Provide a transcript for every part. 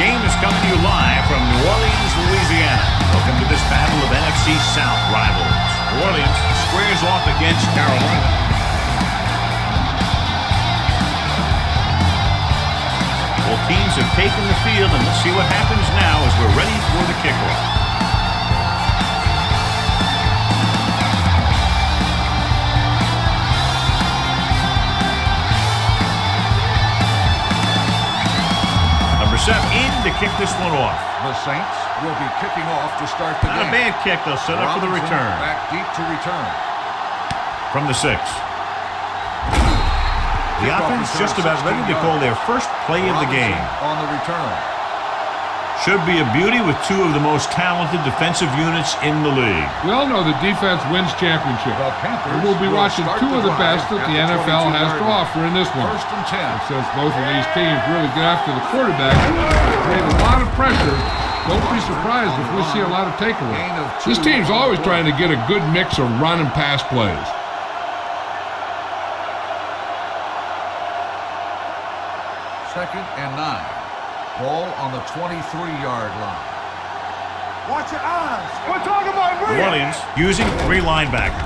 game is coming to you live from New Orleans, Louisiana. Welcome to this battle of NFC South rivals. New Orleans squares off against Carolina. Both teams have taken the field, and let's see what happens now as we're ready for the kickoff. Set in to kick this one off. The Saints will be kicking off to start the game. Not a bad kick. They'll set up for the return. Back deep to return. From the 6. The offense just about ready to call their first play of the game. On the return. Should be a beauty with two of the most talented defensive units in the league. We all know the defense wins championships. We'll be watching two of the best that the NFL has to offer in this one. First and 10. Since both of these teams really get after the quarterback, create a lot of pressure, don't be surprised if we see a lot of takeaways. This team's always trying to get a good mix of run and pass plays. Second and 9. Ball on the 23-yard line. Watch your eyes. We're talking about New Orleans using 3 linebackers.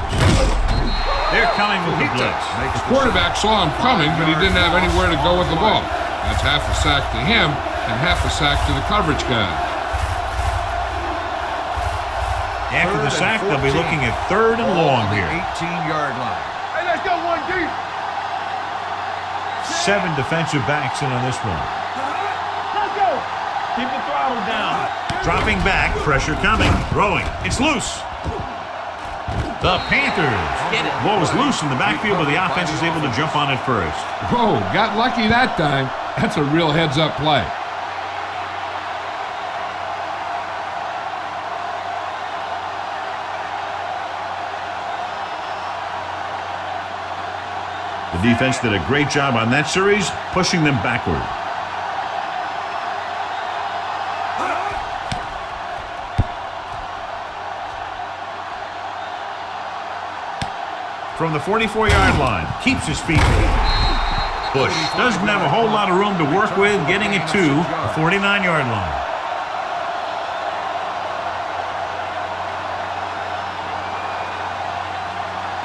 They're coming with the blitz. The quarterback saw him coming, but he didn't have anywhere to go with the ball. That's half a sack to him and half a sack to the coverage guy. After the sack, they'll be looking at 3rd and long here. 18-yard line. Hey, let's go one deep. 7 defensive backs in on this one. Let's go. Keep the throttle down. Dropping back, pressure coming, throwing. It's loose. The Panthers. Ball was loose in the backfield, but the offense is able to jump on it first. Whoa, got lucky that time. That's a real heads-up play. The defense did a great job on that series, pushing them backward. From the 44-yard line, keeps his feet. Bush doesn't have a whole lot of room to work with, getting it to the 49-yard line.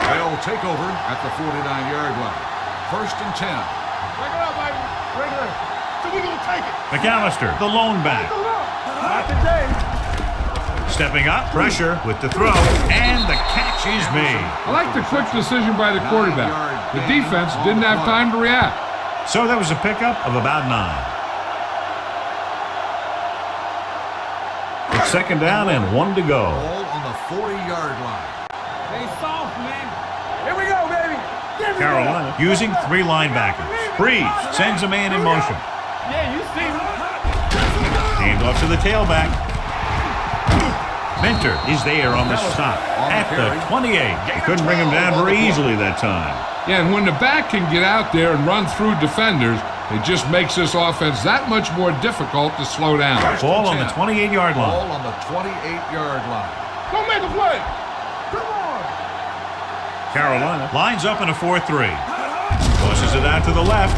They'll take over at the 49-yard line. First and 10. Break it up, baby. Break it up. So we're going to take it. McAllister, the lone back. Not today. Stepping up, pressure with the throw, and the catch is made. I like the quick decision by the quarterback. The defense didn't have time to react. So that was a pickup of about 9. It's 2nd down and 1 to go. Ball on the 40-yard line. Stay soft, man. Here we go, baby. Carolina using 3 linebackers. Breeze sends a man in motion. Yeah, you see me. Hand off to the tailback. Minter is there on the stop at the 28. They couldn't bring him down very easily that time. Yeah, and when the back can get out there and run through defenders, it just makes this offense that much more difficult to slow down. Ball on the 28-yard line. Ball on the 28-yard line. Don't make a play. Come on. Carolina lines up in a 4-3. Tosses it out to the left.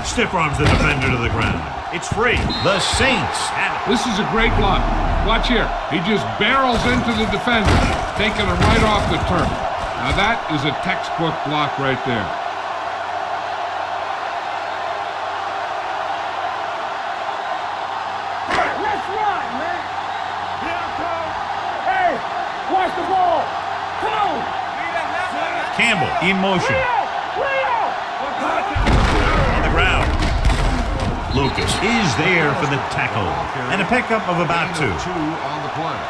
Stiff arms the defender to the ground. It's free. The Saints have it. This is a great block. Watch here. He just barrels into the defender, taking him right off the turf. Now that is a textbook block right there. Let's run, man. Here I come. Hey, watch the ball. Come on. Campbell in motion. Leo. On the ground. Lucas is there for the tackle. And a pickup of about 2. 2 on the play.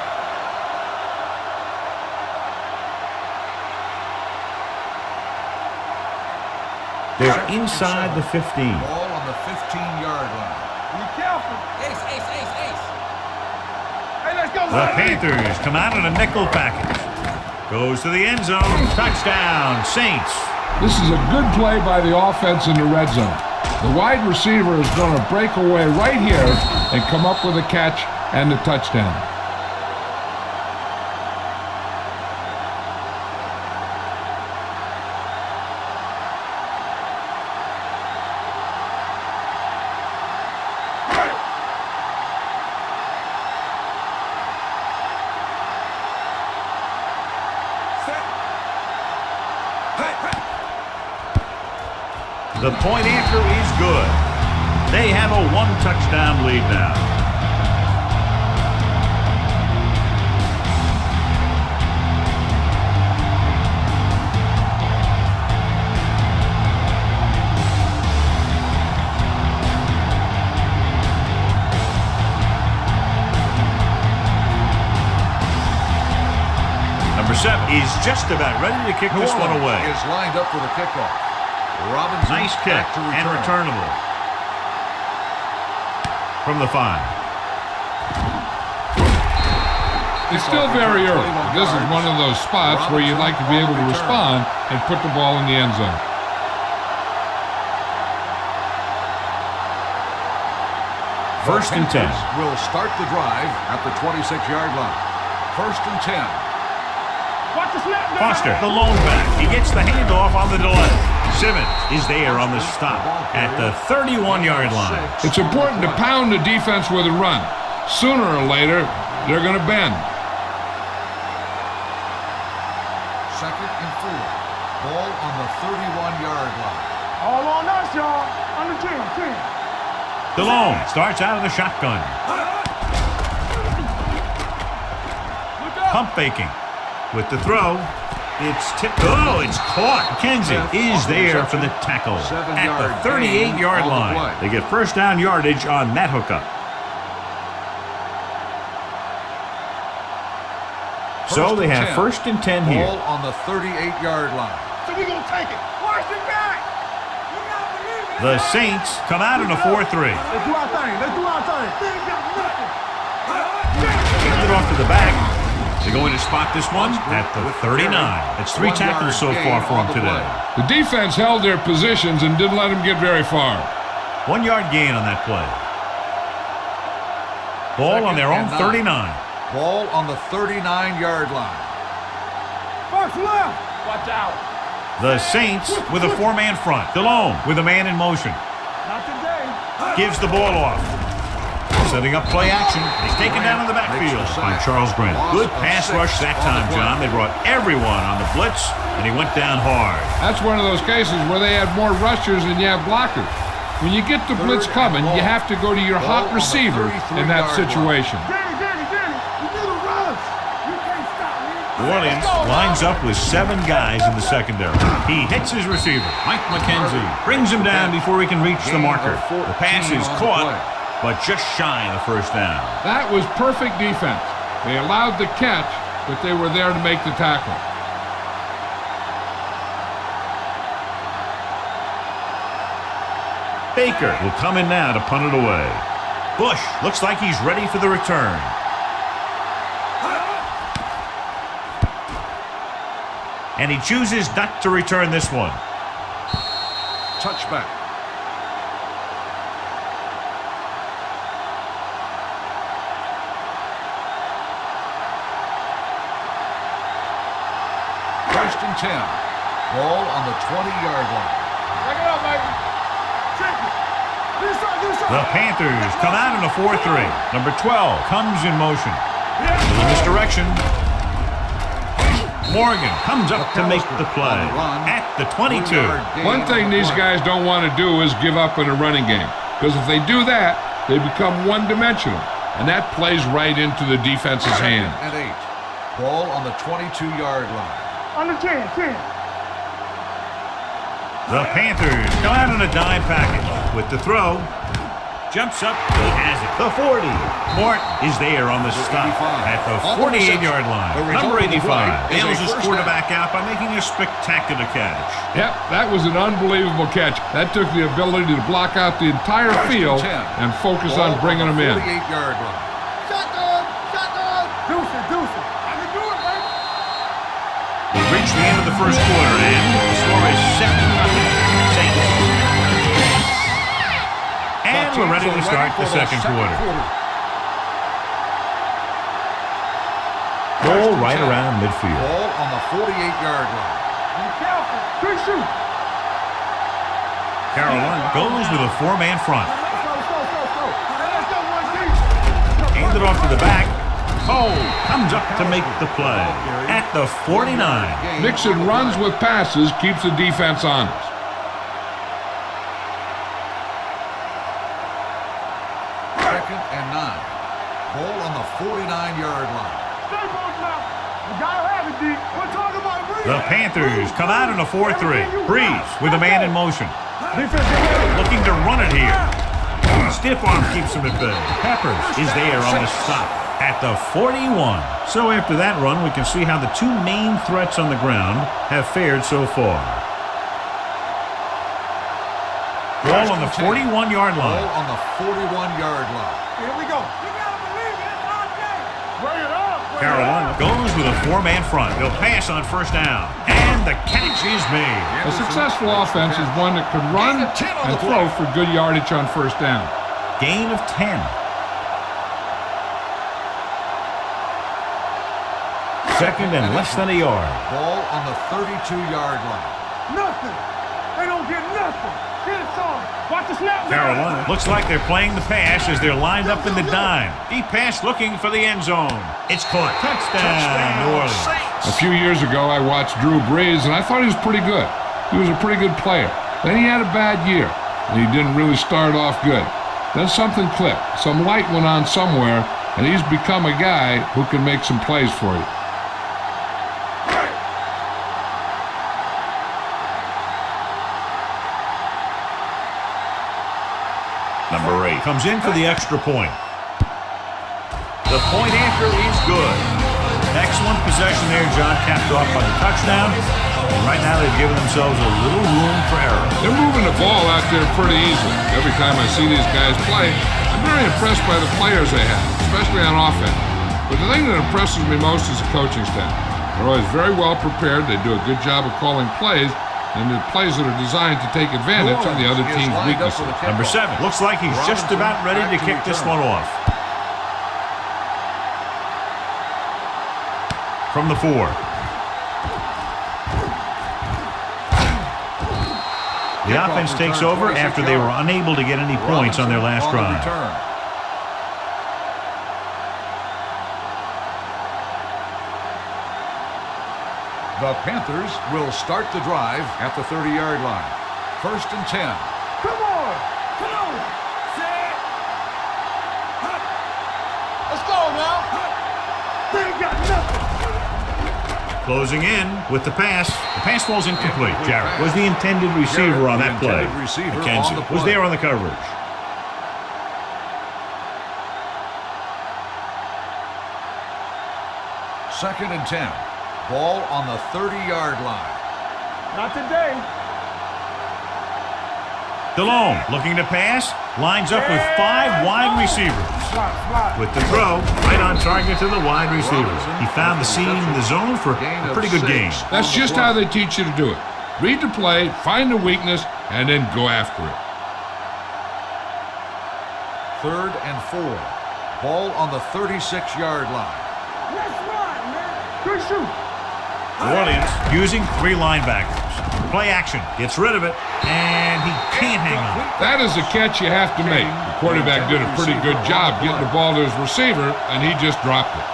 They're inside the 15. Ball on the 15-yard line. Be careful. Ace. Hey, let's go. The Panthers come out in a nickel package. Goes to the end zone. Touchdown, Saints. This is a good play by the offense in the red zone. The wide receiver is going to break away right here and come up with a catch and the touchdown. The point after is good. They have a one-touchdown lead now. Number 7 is just about ready to kick this one away. Is lined up for the kickoff. Robinson Nice kick and returnable. From the 5. It's still very early. This is one of those spots where you'd like to be able to respond and put the ball in the end zone. First and 10. Will start the drive at the 26-yard line. First and 10. Watch the snap. Foster, the lone back. He gets the handoff on the delay. Simmons is there on the stop at the 31-yard line. It's important to pound the defense with a run. Sooner or later, they're going to bend. Second and 4. Ball on the 31-yard line. All on us, y'all. Under 10. DeLone starts out of the shotgun. Pump faking. With the throw, it's tipped. Oh, it's caught. McKenzie is there for the tackle at the 38-yard line. They get first down yardage on that hookup. So they have first and 10 here. Ball on the 38-yard line. So we're going to take it. Watch it back. The Saints come out in a 4-3. Let's do our thing. They got nothing. Hand it off to the back. They're going to spot this one at the 39. It's 3 tackles so far for him today. The defense held their positions and didn't let them get very far. 1 yard gain on that play. Ball on their own 39. Ball on the 39-yard line. First left. Watch out. The Saints with a 4-man front. DeLone with a man in motion. Not today. Gives the ball off. Setting up play action. He's taken down in the backfield by Charles Grant. Good pass rush that time, John. They brought everyone on the blitz, and he went down hard. That's one of those cases where they have more rushers than you have blockers. When you get the blitz coming, you have to go to your hot receiver in that situation. Danny, you need a rush. You can't stop me. New Orleans lines up with 7 guys in the secondary. He hits his receiver. Mike McKenzie brings him down before he can reach the marker. The pass is caught, but just shy of the first down. That was perfect defense. They allowed the catch, but they were there to make the tackle. Baker will come in now to punt it away. Bush looks like he's ready for the return. And he chooses not to return this one. Touchback. First and 10. Ball on the 20-yard line. Break it up, baby. Check it. Do something. The Panthers come out in a 4-3. Number 12 comes in motion. Little misdirection. Morgan comes up to make the play at the 22. One thing these guys don't want to do is give up in a running game, because if they do that, they become one-dimensional, and that plays right into the defense's hand. And 8. Ball on the 22-yard line. Under 10. The Panthers come out in a dime package with the throw. Jumps up, he has it. The 40. Morton is there on the stop at the 48-yard line. Number 85 bails his quarterback out by making a spectacular catch. Yep, that was an unbelievable catch. That took the ability to block out the entire field and focus on bringing them in. 48-yard line. Shotgun. Deuce it. I can do it, baby. We've reached the end of the first quarter, and the score is 7-0. Saints. And we're ready to start the second quarter. Ball right around midfield. Ball on the 48-yard line. Be careful. Good shoot. Carolina goes with a 4-man front. Let's go. Let's go, one deep. Hand it off to the back. Cole comes up to make the play at the 49. Mixing runs with passes keeps the defense honest. Second and 9. Ball on the 49-yard line. Stay close now. You gotta have it, D. We're talking about Breeze. The Panthers come out in a 4-3. Breeze with a man in motion. Looking to run it here. Stiff arm keeps him at bay. Peppers is there on the stop at the 41. So after that run, we can see how the two main threats on the ground have fared so far. Ball on the 41-yard line. Ball on the 41-yard line. Here we go. You gotta believe it. It's our day. Bring it up. Carolina goes with a four-man front. They'll pass on first down. And the catch is made. A successful offense is one that can run and throw for good yardage on first down. Gain of 10. Second and less than a yard. Ball on the 32-yard line. Nothing. They don't get nothing. Get it, son. Watch the snap. Carolina looks like they're playing the pass as they're lined up in the dime. Deep pass looking for the end zone. It's caught. Touchdown, New Orleans. A few years ago, I watched Drew Brees, and I thought he was pretty good. He was a pretty good player. Then he had a bad year, and he didn't really start off good. Then something clicked. Some light went on somewhere, and he's become a guy who can make some plays for you. Number 8 comes in for the extra point. The point after is good. Excellent possession there, John, capped off by the touchdown. And right now they've given themselves a little room for error. They're moving the ball out there pretty easily. Every time I see these guys play, I'm very impressed by the players they have, especially on offense. But the thing that impresses me most is the coaching staff. They're always very well prepared. They do a good job of calling plays, and the plays that are designed to take advantage of the other team's weaknesses. Number 7 looks like he's just about ready to kick this one off. From the 4. The offense takes over after they were unable to get any points on their last drive. The Panthers will start the drive at the 30-yard line. First and 10. Come on. Come on. Set. Let's go now. They ain't got nothing. Closing in with the pass. The pass falls incomplete. Jarrett was the intended receiver on that play. McKenzie was there on the coverage. Second and 10. Ball on the 30-yard line. Not today. DeLone looking to pass. Lines up with 5 wide receivers. With the throw, right on target to the wide receivers. He found the seam in the zone for a pretty good gain. That's just how they teach you to do it. Read the play, find the weakness, and then go after it. Third and 4. Ball on the 36-yard line. Let's run, man. Good shoot. New Orleans using 3 linebackers. Play action. Gets rid of it, and he can't hang on. That is a catch you have to make. The quarterback did a pretty good job getting the ball to his receiver, and he just dropped it.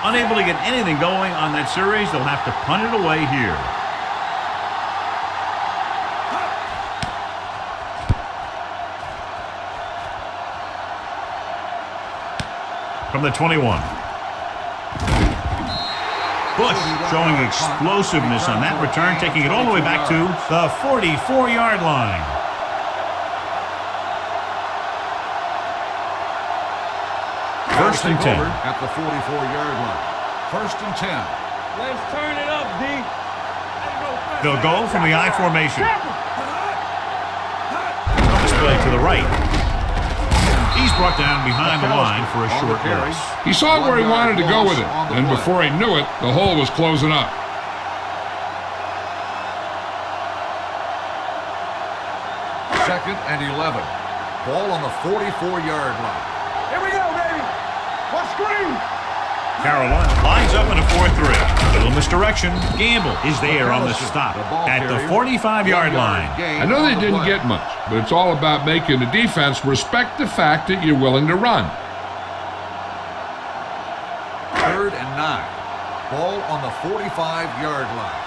Unable to get anything going on that series, they'll have to punt it away here. From the 21. Bush showing explosiveness on that return, taking it all the way back to the 44-yard line. First and 10. At the 44-yard line. First and 10. Let's turn it up, D. They'll go from the I formation. Display to the right. He's brought down behind the line for a short loss. He saw where he wanted to go with it, and before he knew it, the hole was closing up. Second and 11. Ball on the 44-yard line. Here we go, baby. What screen? Carolina lines up in a 4-3. Little misdirection. Gamble is there on the stop at the 45-yard line. I know they didn't get much, but it's all about making the defense respect the fact that you're willing to run. Third and 9. Ball on the 45-yard line.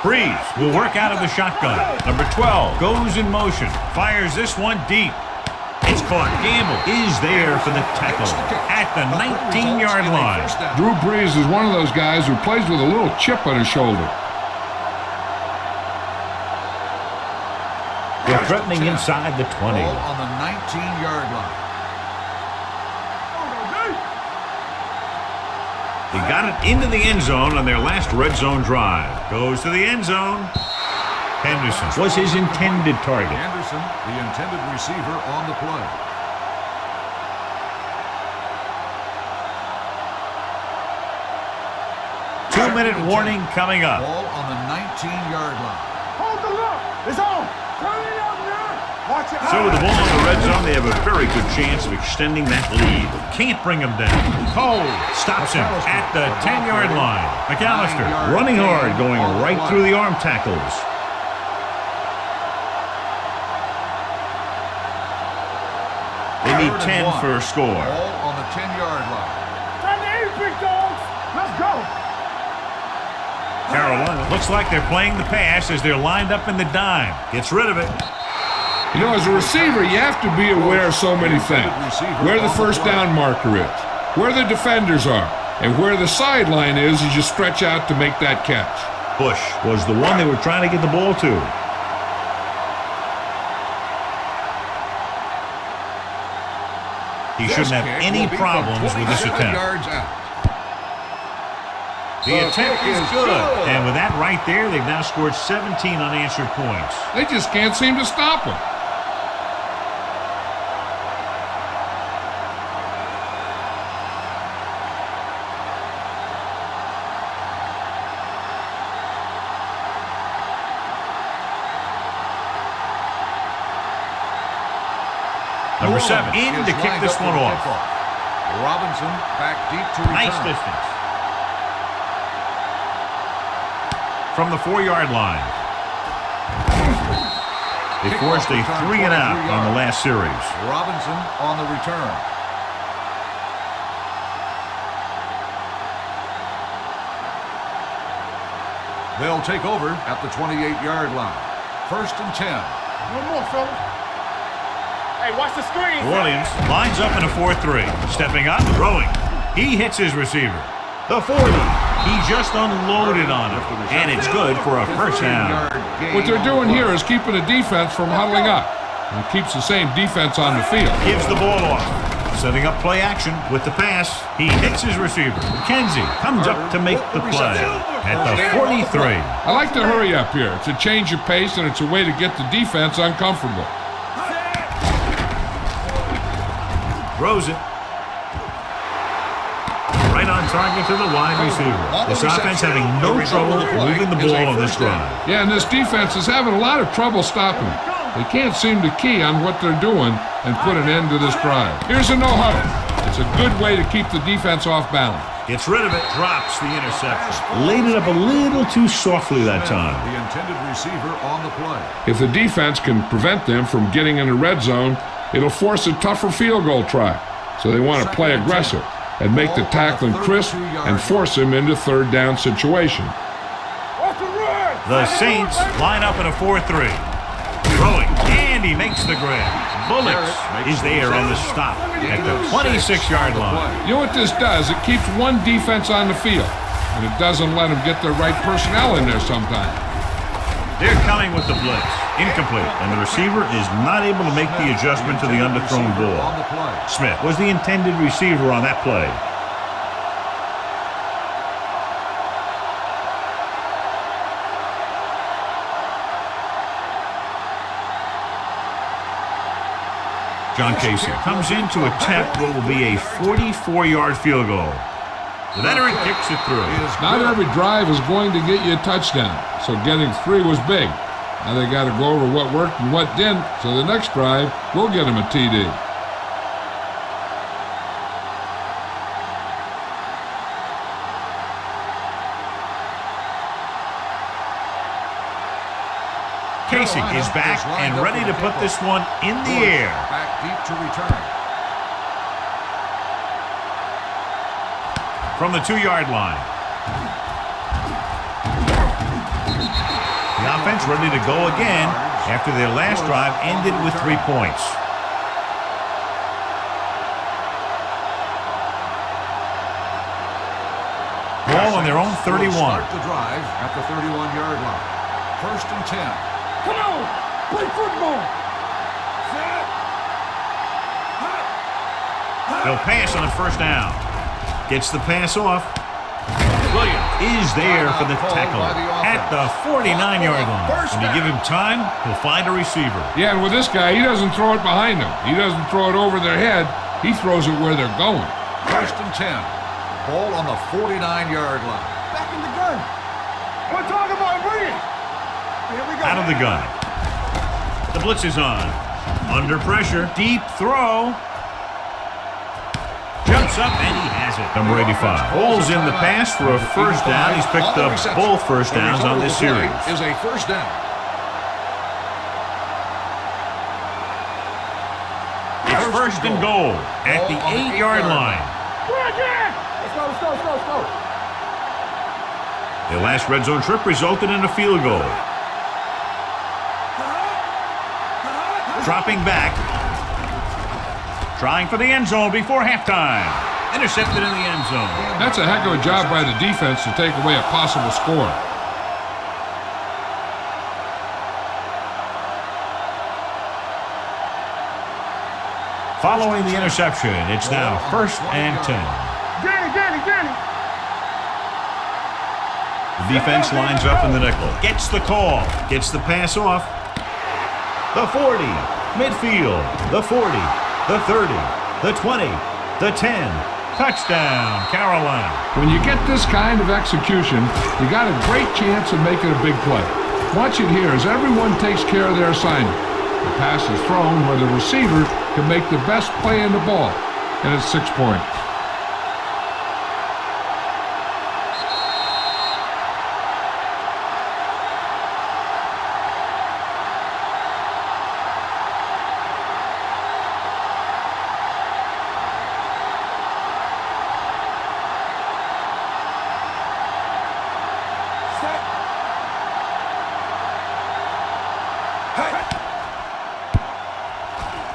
Breeze will work out of the shotgun. Number 12 goes in motion. Fires this one deep. It's caught. Gamble is there for the tackle at the 19-yard line. Drew Brees is one of those guys who plays with a little chip on his shoulder. They're threatening inside the 20. Ball on the 19-yard line. They got it into the end zone on their last red zone drive. Goes to the end zone. Henderson was his intended target. Anderson, the intended receiver on the play. Two-minute warning coming up. Ball on the 19-yard line. Hold the look. It's on. Turn it up now. Watch it. So with the ball in the red zone, they have a very good chance of extending that lead. Can't bring him down. Cole stops him at the 10-yard line. McAllister running hard, going right through the arm tackles. They need 10 for a score. Ball on the 10-yard line. Time to aim, big dogs. Let's go. Carolina looks like they're playing the pass as they're lined up in the dime. Gets rid of it. You know, as a receiver, you have to be aware of so many things. Where the first down marker is, where the defenders are, and where the sideline is as you stretch out to make that catch. Bush was the one they were trying to get the ball to. He shouldn't have any problems with this attempt. The attempt is good. And with that right there, they've now scored 17 unanswered points. They just can't seem to stop him. Number 7 in to kick this one off. Robinson back deep to return. Nice distance. From the 4-yard line. They forced a 3-and-out on the last series. Robinson on the return. They'll take over at the 28-yard line. 1st and 10. One more, fellas. Hey, watch the screen. Williams lines up in a 4-3. Stepping up, throwing. He hits his receiver. The 40. He just unloaded on him. And it's good for a first down. What they're doing here is keeping the defense from huddling up. And keeps the same defense on the field. Gives the ball off. Setting up play action with the pass. He hits his receiver. McKenzie comes up to make the play at the 43. I like to hurry up here. It's a change of pace, and it's a way to get the defense uncomfortable. Throws it. Right on target to the wide receiver. This offense having no trouble moving the ball on this drive. Yeah, and this defense is having a lot of trouble stopping them. They can't seem to key on what they're doing and put an end to this drive. Here's a no-huddle. It's a good way to keep the defense off balance. Gets rid of it, drops the interception. Laid it up a little too softly that time. The intended receiver on the play. If the defense can prevent them from getting in the red zone, it'll force a tougher field goal try. So they want to play aggressive and make the tackling crisp and force him into third down situation. The Saints line up in a 4-3. Throwing, and he makes the grab. Bullets is there on the stop at the 26-yard line. You know what this does? It keeps one defense on the field, and it doesn't let them get the right personnel in there sometimes. They're coming with the blitz. Incomplete, and the receiver is not able to make the adjustment to the underthrown ball. Smith was the intended receiver on that play. John Casey comes in to attempt what will be a 44-yard field goal. The veteran kicks it through. Not every drive is going to get you a touchdown, so getting 3 was big. Now they got to go over what worked and what didn't, so the next drive will get them a TD. Casey is back and ready to put this one in the air. Back deep to return. from the 2-yard line. The offense ready to go again after their last drive ended with 3 points. Ball on their own 31. Start the drive at the 31-yard line. 1st and 10. Come on, play football. They'll pass on the 1st down. Gets the pass off. Williams is there for the tackle at the 49-yard line. When you give him time, he'll find a receiver. Yeah, and with this guy, he doesn't throw it behind them. He doesn't throw it over their head. He throws it where they're going. 1st and 10. Ball on the 49-yard line. Back in the gun. We're talking about bring it. Here we go. Out of the gun. The blitz is on. Under pressure. Deep throw. Jumps up and he has it. Number 85. Ball's in the pass for a 1st down. He's picked up both 1st downs on this series. Is a 1st down. It's 1st and goal at the 8-yard line. Let's go. Their last red zone trip resulted in a field goal. Dropping back. Trying for the end zone before halftime. Intercepted in the end zone. That's a heck of a job by the defense to take away a possible score. Following the interception, it's now 1st and 10. Danny. The defense lines up in the nickel. Gets the call. Gets the pass off. The 40. Midfield. The 40. The 30. The 20. The 10. Touchdown, Carolina. When you get this kind of execution, you got a great chance of making a big play. Watch it here as everyone takes care of their assignment. The pass is thrown where the receiver can make the best play in the ball, and it's 6 points.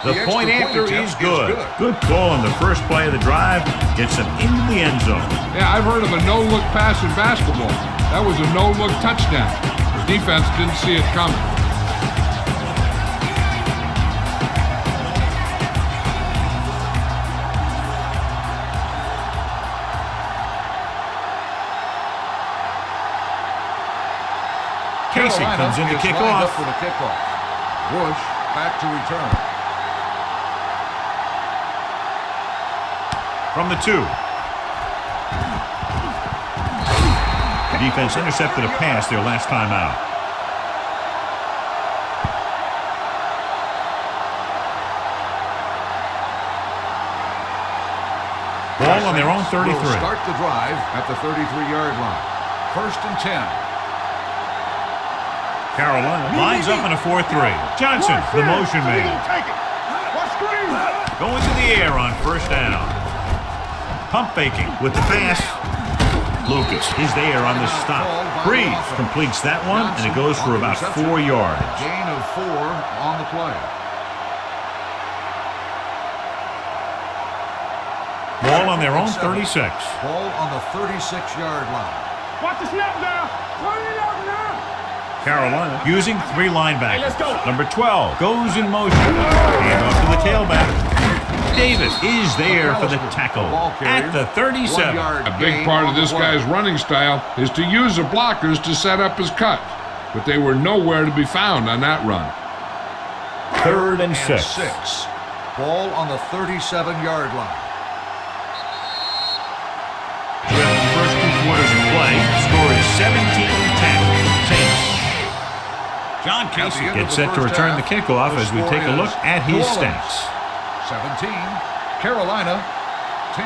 The point after is good. Good call on the first play of the drive. Gets him into the end zone. Yeah, I've heard of a no-look pass in basketball. That was a no-look touchdown. The defense didn't see it coming. Casey comes in to kick off. For the kickoff. Bush back to return. From the 2. The defense intercepted a pass their last time out. Ball on their own 33. Start the drive at the 33-yard line. 1st and 10. Carolina lines up in a 4-3. Johnson, the motion man. Going to the air on 1st down. Pump faking with the pass. Lucas is there on the stop. Breeze completes that one, and it goes for about 4 yards. Gain of 4 on the play. Ball on their own 36. Ball on the 36-yard line. Watch the snap now. Turn it up now. Carolina using 3 linebackers. Hey, let's go. Number 12 goes in motion. Hand off to the tailback. Davis is there for the tackle at the 37. A big part of this guy's running style is to use the blockers to set up his cut, but they were nowhere to be found on that run. 3rd and 6. Ball on the 37-yard line. With the first 2 quarters of play, score is 17-10. Saints. John Casey gets set to return the kickoff as we take a look at his stats. 17, Carolina, 10.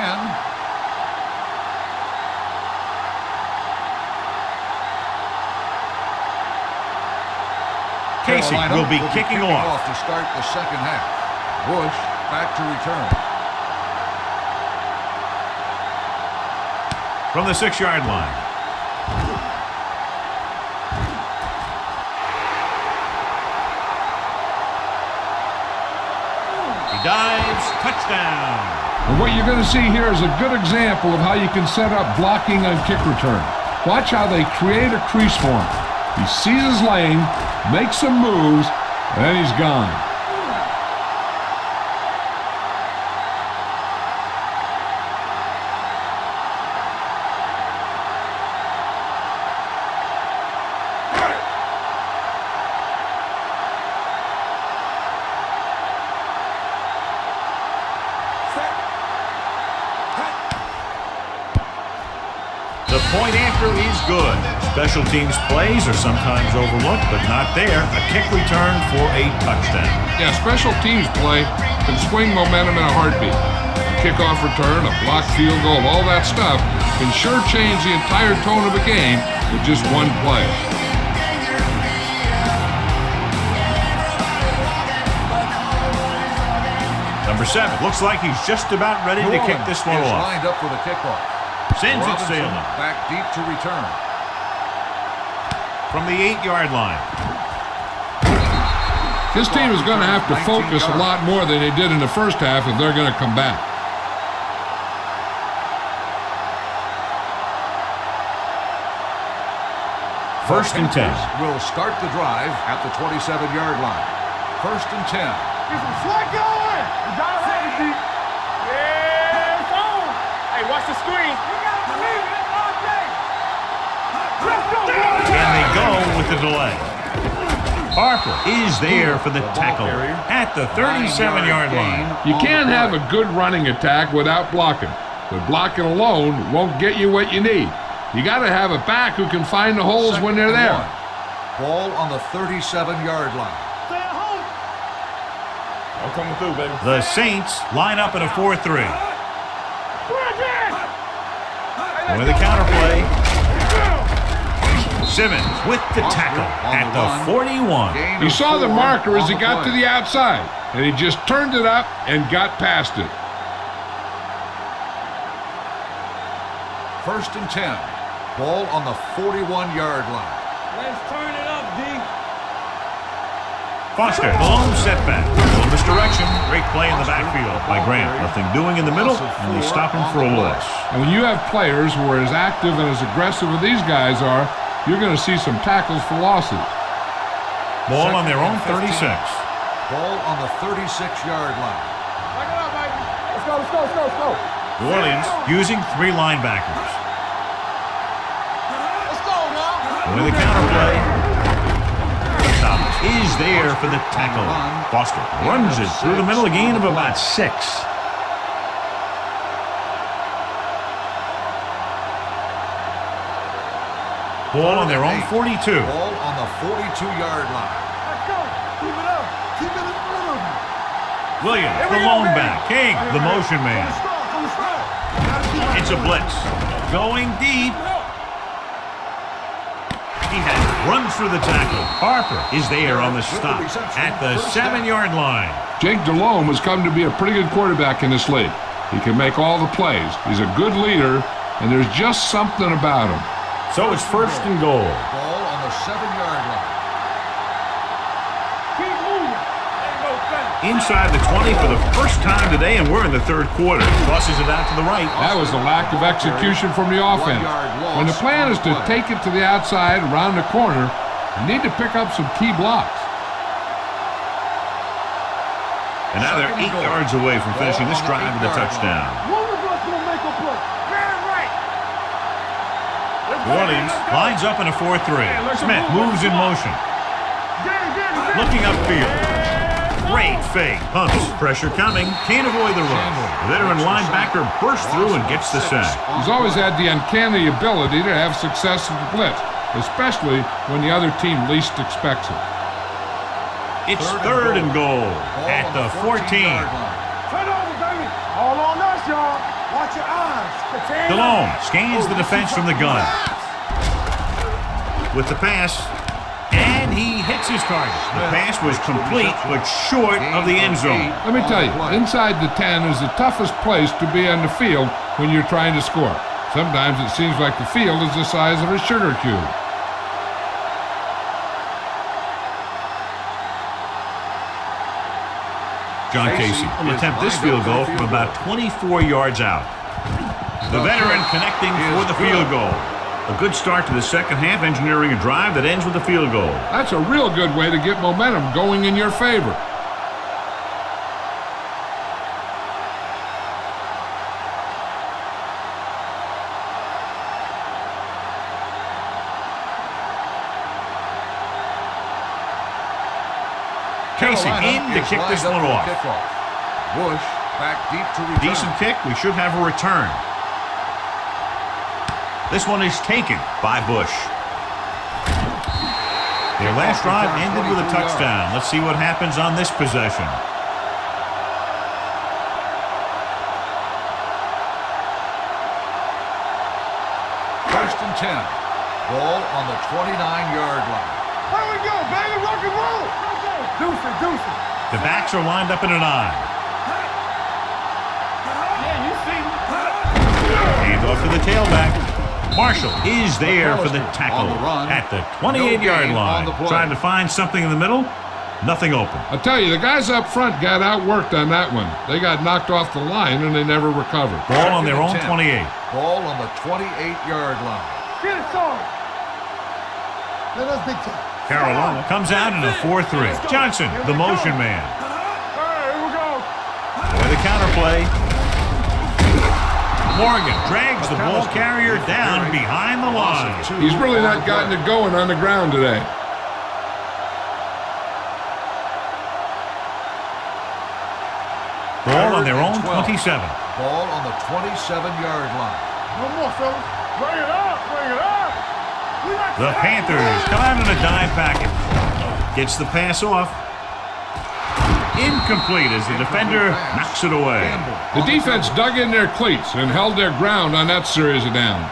Casey will be kicking off. To start the second half. Bush back to return. from the 6-yard line. He dives, touchdown. And what you're going to see here is a good example of how you can set up blocking on kick return. Watch how they create a crease for him. He sees his lane, makes some moves, and then he's gone. The point after is good. Special teams plays are sometimes overlooked, but not there. A kick return for a touchdown. Yeah, special teams play can swing momentum in a heartbeat. A kickoff return, a blocked field goal, all that stuff can sure change the entire tone of a game with just one play. Number 7 looks like he's just about ready to kick this one off. Lined up for the kickoff. Sends it Robinson sailing. back deep to return. From the 8-yard line. This team is going to have to focus a lot more than they did in the first half if they're going to come back. First and 10. Will start the drive at the 27-yard line. First and 10. Get some slack going. You got it ready, Pete. Yeah, it's on. Hey, watch the screen. You got to believe it all day. Let's go, boys. And they go with the delay. Harper is there for the tackle at the 37-yard line. You can't have a good running attack without blocking. But blocking alone won't get you what you need. You got to have a back who can find the holes when they're there. Ball on the 37-yard line. Stay at home. I'm coming through, baby. The Saints line up in a 4-3. With the counterplay. Simmons with the tackle at the 41. He saw the marker as he got to the outside, and he just turned it up and got past it. First and 10. Ball on the 41-yard line. Let's turn it up, D. Foster, the lone setback. Little misdirection. Great play in the backfield by Grant. Nothing doing in the middle, and they stop him for a loss. And when you have players who are as active and as aggressive as these guys are, you're going to see some tackles for losses. Ball on their own 36. Ball on the 36-yard line. Back it up, baby. Let's go, let's go, let's go, let's go. New Orleans using 3 linebackers. Let's go now. With the counterplay. Thomas is there for the tackle. Foster runs it through the middle, a gain of about 6. Ball on their own 42. Ball on the 42-yard line. Let's go. Keep it up. Keep it in front of you. Williams, the lone back. King, the motion man. From the start. It's a blitz. Going deep. He has runs through the tackle. Harper is there on the stop at the 7-yard line. Jake Delhomme has come to be a pretty good quarterback in this league. He can make all the plays. He's a good leader, and there's just something about him. So it's first and goal. Ball on the 7-yard line. Keep moving. Ain't no thing. Inside the 20 for the first time today, and we're in the 3rd quarter. Tosses it out to the right. That was a lack of execution from the offense. When the plan is to take it to the outside, around the corner, you need to pick up some key blocks. And now they're 8 yards away from finishing this drive with a touchdown. One of us will make a play. Damn right. New Orleans lines up in a 4-3. Smith moves in motion. Looking upfield. Great fake. Pumps. Pressure coming. Can't avoid the rush. The veteran linebacker bursts through and gets the sack. He's always had the uncanny ability to have success in the blitz, especially when the other team least expects it. It's 3rd and goal at the 14. Turn over, baby. All on us, y'all. Watch your eyes. Delhomme scans the defense from the gun. With the pass, and he hits his target. The pass was complete, but short of the end zone. Let me tell you, inside the 10 is the toughest place to be on the field when you're trying to score. Sometimes it seems like the field is the size of a sugar cube. John Casey will attempt this field goal from about 24 yards out. The veteran connecting for the field goal. A good start to the second half, engineering a drive that ends with a field goal. That's a real good way to get momentum going in your favor. Casey in to kick this one off. Bush back deep to return. Decent kick. We should have a return. This one is taken by Bush. Their last drive ended with a touchdown. Let's see what happens on this possession. First and 10. Ball on the 29-yard line. Here we go, baby. Rock and roll. Deuce it, deuce it. The backs are lined up in an I. Yeah, you see me. Hand off to the tailback. Marshall is there for the tackle at the 28-yard line. Trying to find something in the middle. Nothing open. I'll tell you, the guys up front got outworked on that one. They got knocked off the line and they never recovered. Ball on their own 28. Ball on the 28-yard line. Get it, sorry. That's big time. Carolina comes out in a 4-3. Johnson, the motion man. All right, here we go. With a counterplay. Morgan drags the ball carrier down behind the line. He's really not gotten it going on the ground today. Ball on their own 27. Ball on the 27-yard line. One more, fellas. Bring it up, bring it up. The Panthers come out in a dime package. Gets the pass off. Incomplete as the defender knocks it away. The defense dug in their cleats and held their ground on that series of downs.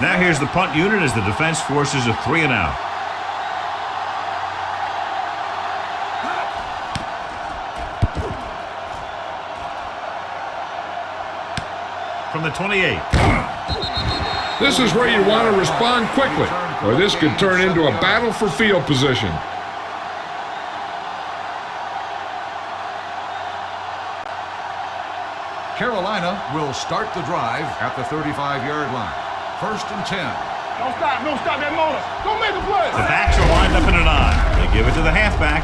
Now here's the punt unit as the defense forces a 3-and-out. From the 28. This is where you want to respond quickly, or this could turn into a battle for field position. Carolina will start the drive at the 35-yard line. First and 10. Don't stop that motor. Don't make a play. The backs are lined up in an I. They give it to the halfback.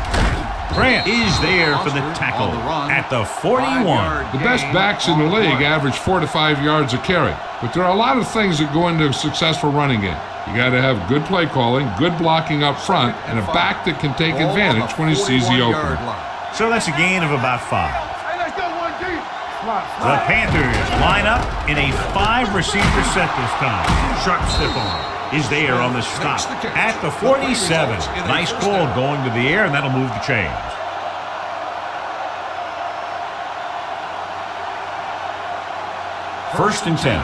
Grant is there for the tackle at the 41. The best backs in the league average 4 to 5 yards a carry, but there are a lot of things that go into a successful running game. You got to have good play calling, good blocking up front, and a back that can take advantage when he sees the opening. So that's a gain of about 5. Hey, let's go, 1G. The Panthers line up in a 5-receiver set this time. Sharp stiff arm is there on the stop at the 47. Nice ball going to the air, and that'll move the chains. First and 10.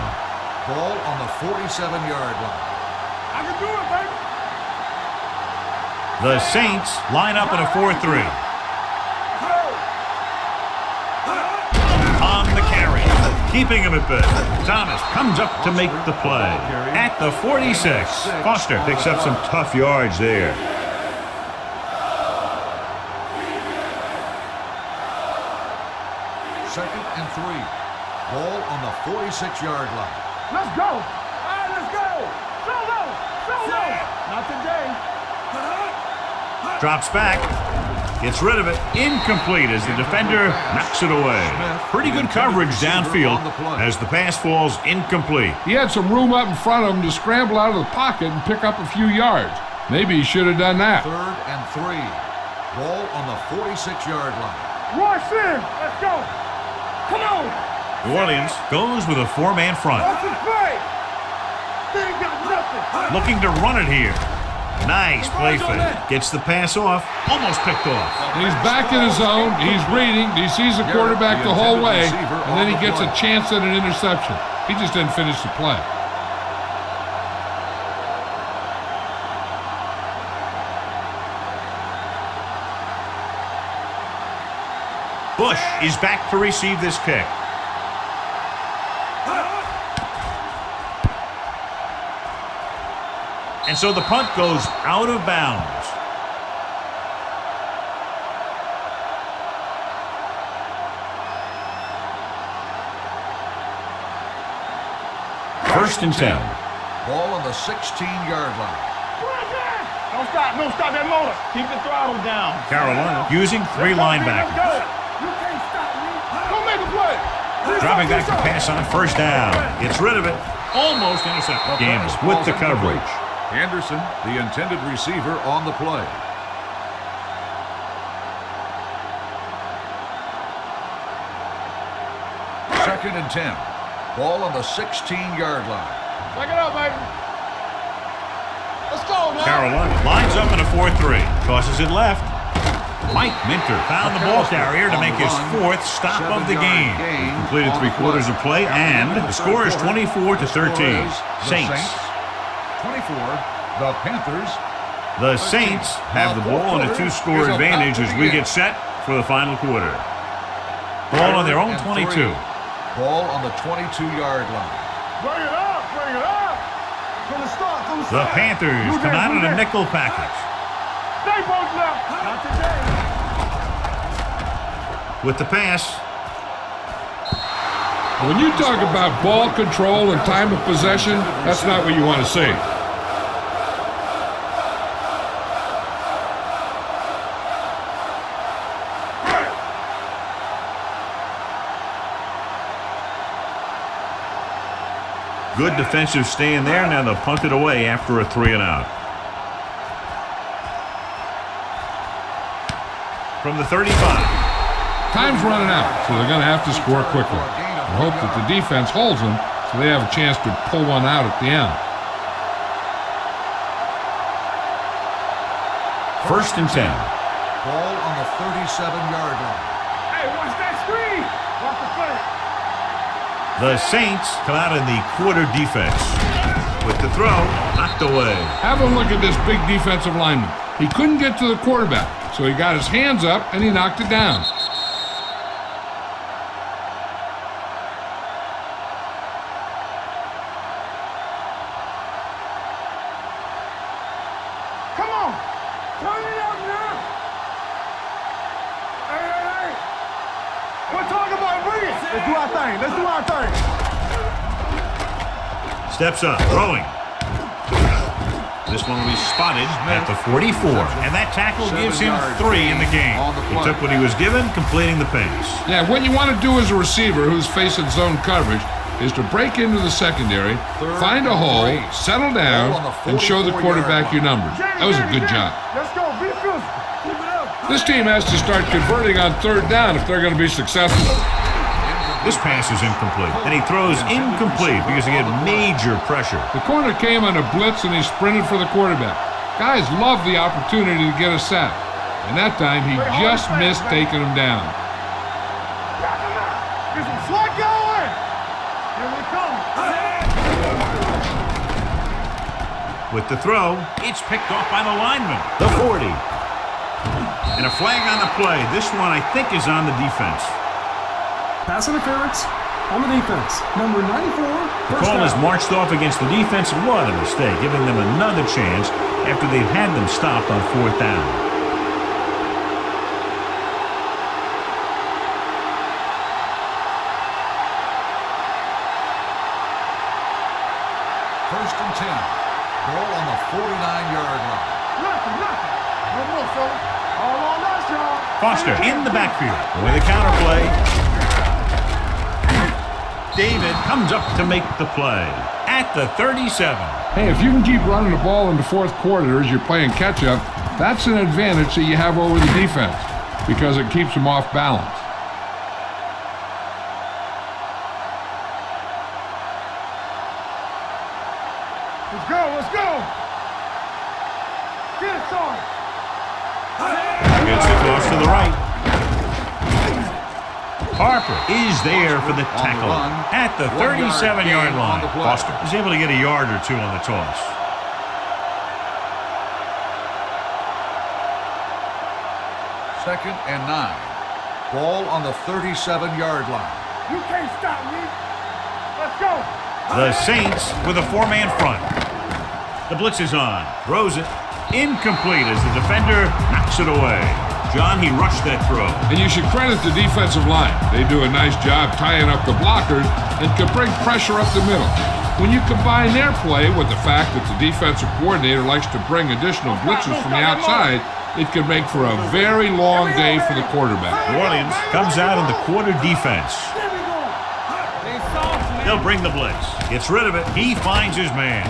Ball on the 47-yard line. I can do it, baby. The Saints line up in a 4-3. On the carry, keeping him at bay. Thomas comes up to make the play at the 46. Foster picks up some tough yards there. Second and 3. Ball on the 46-yard line. Let's go. All right, let's go. Solo. Not today. Drops back. Gets rid of it. Incomplete as the defender knocks it away. Pretty good coverage downfield as the pass falls incomplete. He had some room up in front of him to scramble out of the pocket and pick up a few yards. Maybe he should have done that. Third and 3. Ball on the 46-yard line. Rush in. Let's go. Come on. New Orleans goes with a 4-man front. Watch his play. They ain't got nothing. Looking to run it here. Nice play fake. Gets the pass off. Almost picked off. He's back in his zone. He's reading. He sees the quarterback the whole way, and then he gets a chance at an interception. He just didn't finish the play. Bush is back to receive this kick. And so the punt goes out of bounds. First and 10. Ball on the 16-yard line. Don't stop that motor. Keep the throttle down. Carolina using 3 linebackers. You can't stop me. Go make a play. Dropping back to pass on first down. Gets rid of it. Almost intercepted. Games with the coverage. Anderson, the intended receiver, on the play. Second and 10. Ball on the 16-yard line. Check it out, baby. Let's go, man. Carolina lines up in a 4-3. Tosses it left. Mike Minter found the ball carrier to make his 4th stop of the game. Completed 3/4 of play, and the score is 24-13. Saints. 24, the Panthers. The Saints have the ball on a 2-score advantage as we get set for the final quarter. Ball on their own 22. Ball on the 22-yard line. Bring it up, bring it up. From the start, from the The start. Panthers come out in a nickel package. Stay posted up. Not today. With the pass. When you talk about ball control and time of possession, that's not what you want to see. Good defensive stand there. Now they'll punt it away after a 3-and-out. From the 35. Time's running out, so they're going to have to score quickly. I hope that the defense holds them so they have a chance to pull one out at the end. First and 10. Ball on the 37-yard line. Hey, watch that screen. Watch the play. The Saints come out in the quarter defense. With the throw, knocked away. Have a look at this big defensive lineman. He couldn't get to the quarterback, so he got his hands up and he knocked it down. Come on. Turn it up now. Hey. We're talking about bring it. Let's do our thing. Let's do our thing. Steps up, throwing. This one will be spotted at the 44. And that tackle gives him 3 in the game. He took what he was given, completing the pass. Yeah, what you want to do as a receiver who's facing zone coverage is to break into the secondary, find a hole, settle down, and show the quarterback your numbers. That was a good job. Let's go. Be physical. Keep it up. This team has to start converting on 3rd down if they're going to be successful. This pass is incomplete. And he throws incomplete because he had major pressure. The corner came on a blitz and he sprinted for the quarterback. Guys love the opportunity to get a sack. And that time he just missed taking him down. Get some slack going. Here we come. With the throw, it's picked off by the lineman. The 40. And a flag on the play. This one, I think, is on the defense. Pass interference on the defense. Number 94. The call is marched off against the defense. What a mistake, giving them another chance after they've had them stopped on 4th down. First and 10. Ball on the 49-yard line. Nothing. No more, fella. All on us, y'all. Foster in the backfield. With a counterplay. David comes up to make the play at the 37. Hey, if you can keep running the ball in the 4th quarter as you're playing catch-up, that's an advantage that you have over the defense because it keeps them off balance. Let's go. Get it started. Gets the toss to the right. Harper is there for the tackle at the 37-yard line. Foster is able to get a yard or 2 on the toss. Second and 9. Ball on the 37-yard line. You can't stop me. Let's go. The Saints with a four-man front. The blitz is on. Throws it. Incomplete as the defender knocks it away. John, he rushed that throw. And you should credit the defensive line. They do a nice job tying up the blockers and can bring pressure up the middle. When you combine their play with the fact that the defensive coordinator likes to bring additional blitzes from the outside, it could make for a very long day for the quarterback. New Orleans comes out in the quarter defense. They'll bring the blitz. Gets rid of it. He finds his man.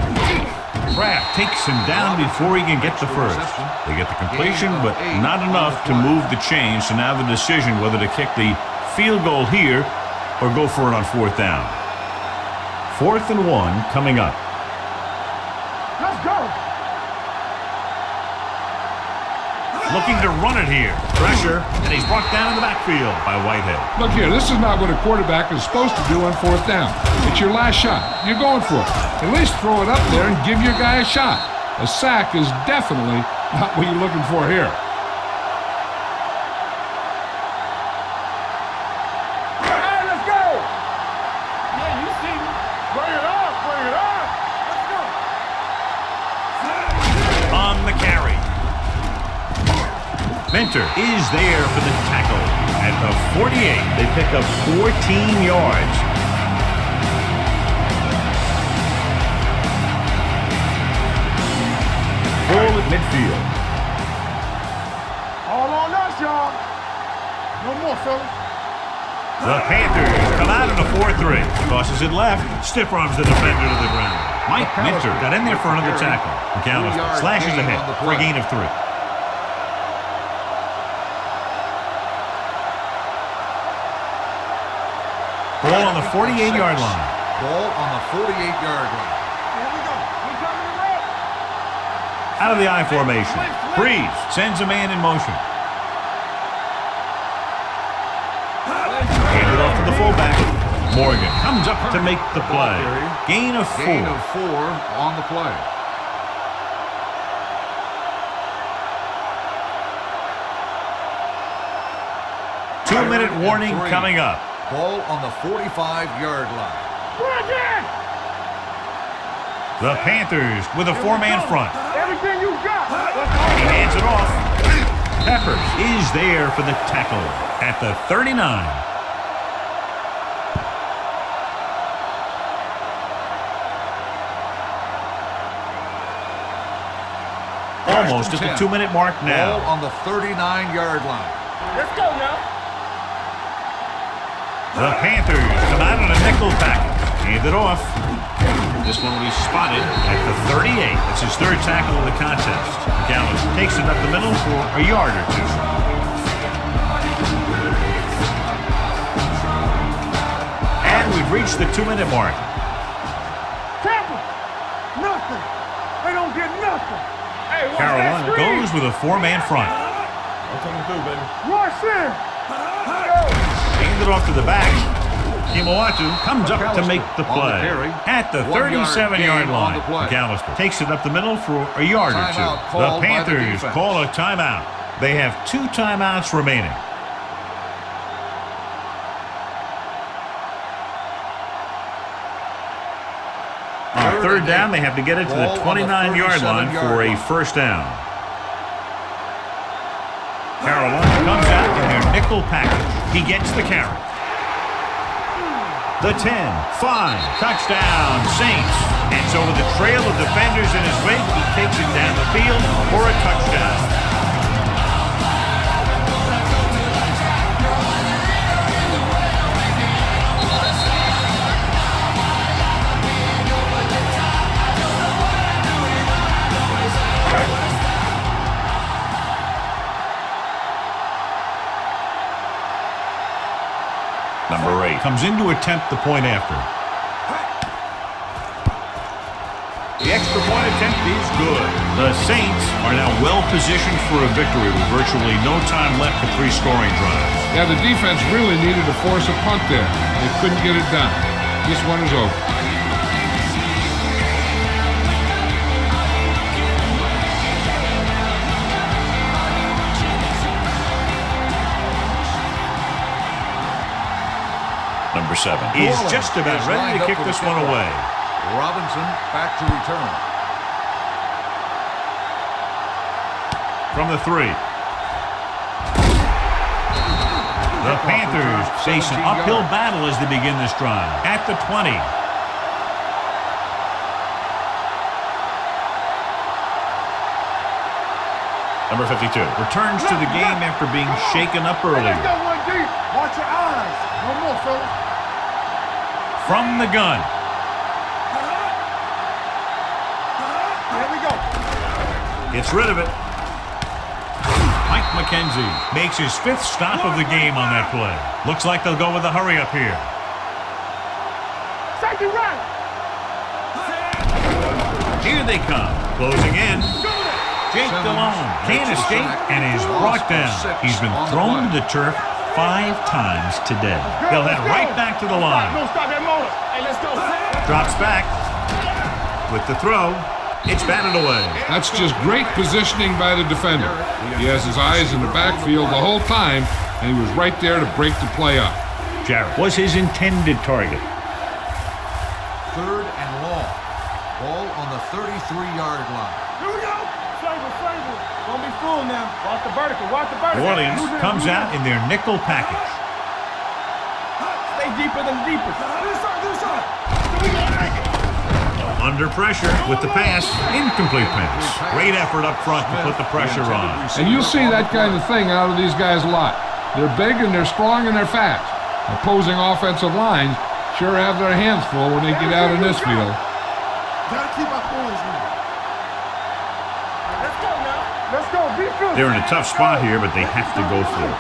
Kraft takes him down before he can get the first. They get the completion, but not enough to move the chains. So now the decision whether to kick the field goal here or go for it on fourth down. 4th and 1 coming up. Let's go. Looking to run it here. Pressure, and he's brought down in the backfield by Whitehead. Look here, this is not what a quarterback is supposed to do on fourth down. It's your last shot. You're going for it. At least throw it up there and give your guy a shot. A sack is definitely not what you're looking for here. Hey, let's go. Yeah, you see me. Bring it up, bring it up. Let's go. On the carry. Mentor is there for the tackle. At the 48, they pick up 14 yards. Ball at midfield. All on us, y'all. No more, fellas. The Panthers come out in a 4-3. Tosses it left. Stiff arms the defender to the ground. Mike Mentor got in there for another tackle. McAllister slashes ahead for a gain of 3. Ball on the 48-yard line. Ball on the 48-yard line. Here we go. We coming to roll. Out of the I formation. Breeze sends a man in motion. Handed off to the fullback. Morgan comes up to make the play. Gain of 4. Gain of 4 on the play. Two-minute warning coming up. Ball on the 45-yard line. The Panthers with a four-man front. Everything you got. He hands it off. Peppers is there for the tackle at the 39. Almost at the 2-minute mark now. Ball on the 39-yard line. Let's go now. The Panthers come out on a nickel package. Hand it off. This one will be spotted at the 38. That's his third tackle of the contest. McAllister takes it up the middle for a yard or 2. And we've reached the 2-minute mark. Tampa. Nothing. They don't get nothing. Hey, watch Carolina that screen. goes with a four-man front. I'm coming through, baby. Watch this. Handed off to the back. Kimawatu comes up to make the play at the 37-yard line. McAllister takes it up the middle for a yard or 2. The Panthers call a timeout. They have 2 timeouts remaining. On third down, they have to get it to the 29-yard line for a first down. Carolina comes out in their nickel package. He gets the carry. The 10, 5, touchdown, Saints. And so with the trail of defenders in his wake, he takes it down the field for a touchdown. Number 8 comes in to attempt the point after. The extra point attempt is good. The Saints are now well positioned for a victory with virtually no time left for 3 scoring drives. Yeah, the defense really needed to force a punt there. They couldn't get it done. This one is over. 7 is just about ready to kick this one away. Robinson back to return. From the 3. The Panthers face an uphill battle as they begin this drive. At the 20. Number 52 returns to the game after being shaken up earlier. Let's go one deep. Watch your eyes. No more, fellas. From the gun. Here we go. Gets rid of it. Mike McKenzie makes his 5th stop of the game on that play. Looks like they'll go with a hurry up here. Safety right. Here they come. Closing in. Jake DeLone can't escape and is brought down. He's been thrown to the turf 5 times today. He'll head right back to the line. Don't stop that motor. Hey, let's go. Drops back with the throw. It's batted away. That's just great positioning by the defender. He has his eyes in the backfield the whole time, and he was right there to break the play up. Jarrett was his intended target. 3rd and long. Ball on the 33-yard line. Here we go. Flavor. Don't be fooled now. Watch the vertical. New Orleans comes out in their nickel package. Stay deeper than the deepest. This side. Under pressure with the pass. Incomplete pass. Great effort up front to put the pressure on. And you'll see that kind of thing out of these guys a lot. They're big and they're strong and they're fast. Opposing offensive lines sure have their hands full when they get out in this field. Gotta keep our points moving. Let's go now. Let's go. Be good. They're in a tough spot here, but they have to go for it.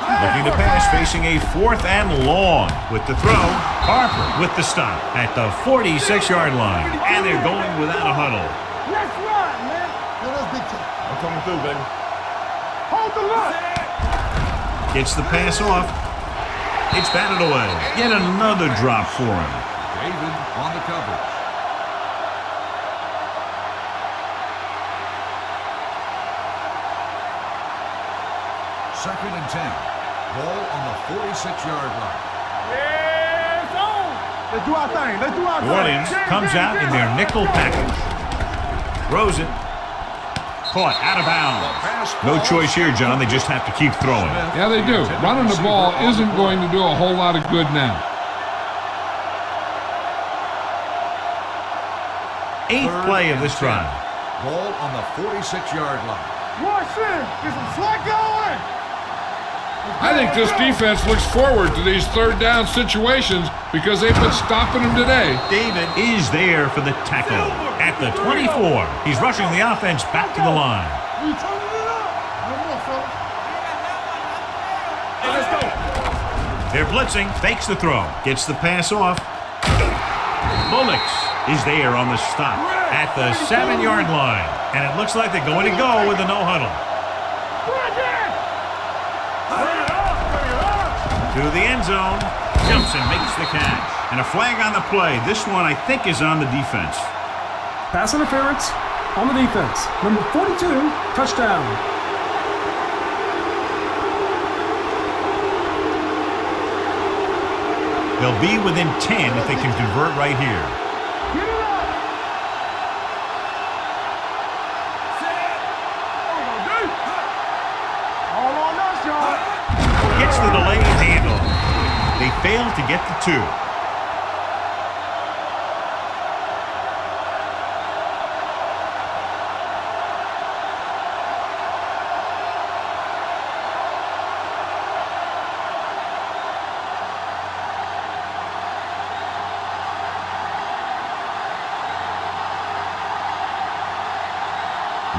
Looking to pass, facing a 4th and long with the throw. Harper with the stop at the 46-yard line. And they're going without a huddle. Let's run, man. That's big time. I'm coming through, baby. Hold the line. Gets the pass off. It's batted away. Yet another drop for him. David on the coverage. Second and 10. Ball on the 46-yard line. Yeah, it's on. Let's do our thing. New Orleans comes out in their nickel package. Throws it. Caught out of bounds. No choice here, John. They just have to keep throwing. Yeah, they do. Running the ball isn't going to do a whole lot of good now. 8th play of this drive. Ball on the 46-yard line. Watch in. Get some slack going. I think this defense looks forward to these 3rd down situations because they've been stopping them today. David is there for the tackle at the 24. He's rushing the offense back to the line. We turning it up. No more, fellas. Hey, let's go. They're blitzing. Fakes the throw. Gets the pass off. Bullocks is there on the stop at the 7-yard line. And it looks like they're going to go with a no huddle. To the end zone. Jumps and makes the catch. And a flag on the play. This one, I think, is on the defense. Pass interference on the defense. Number 42, touchdown. They'll be within 10 if they can convert right here. Get it up. All on us, y'all. Gets the delayed handle. They fail to get the 2.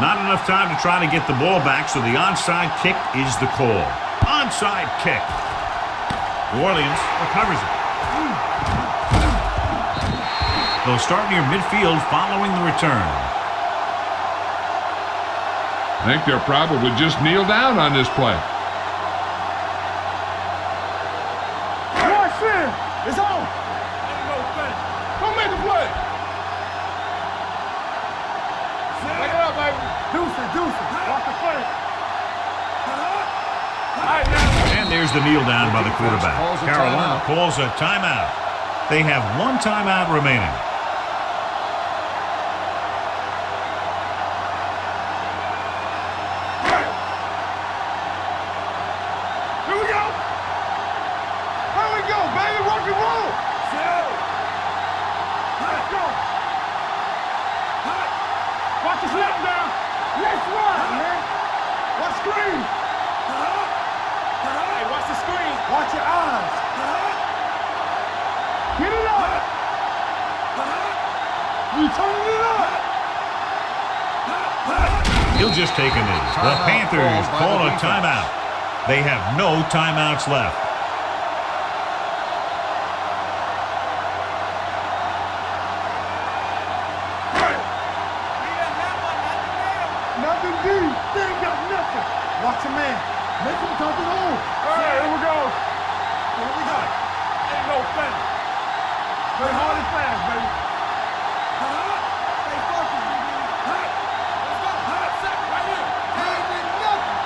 Not enough time to try to get the ball back, so the onside kick is the call. Onside kick. New Orleans recovers it. They'll start near midfield following the return. I think they'll probably just kneel down on this play. Watch in. It's on. Don't make the play. Take it up, baby. Deuce it. Watch the play. All right, now. And there's the kneel down by the quarterback. Carolina calls a timeout. They have one timeout remaining. Here we go. Here we go, baby. Rock and roll. Let's go. Watch the snap down. Let's run, man. Watch screen. Hey, watch the screen. Watch your eyes. Get it up. You turning it up. He'll just take a knee. The Panthers call a timeout. They have no timeouts left. Nothing deep. They ain't got nothing. Watch a man. Make him talk it on. All right, here we go. Here we go. Ain't no thing. Play hard and fast, baby. Stay focused, baby. Let's go. Second right here. Ain't did nothing.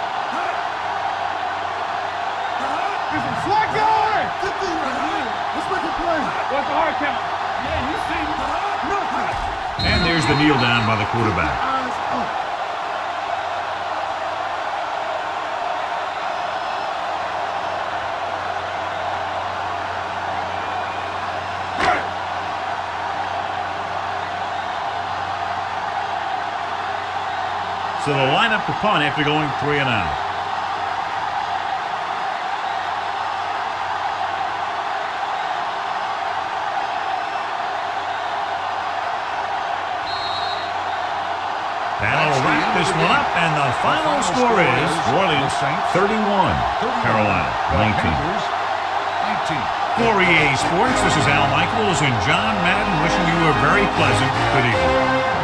Get some slack going. Good thing right here. Let's make a play. What's the hard count? Yeah, you see me. Nothing. And there's the kneel down by the quarterback. Eyes up. So the lineup to punt after going 3 and out. That'll wrap this one up, and the final score is New Orleans 31, Carolina 19. For EA Sports, this is Al Michaels and John Madden wishing you a very pleasant good evening.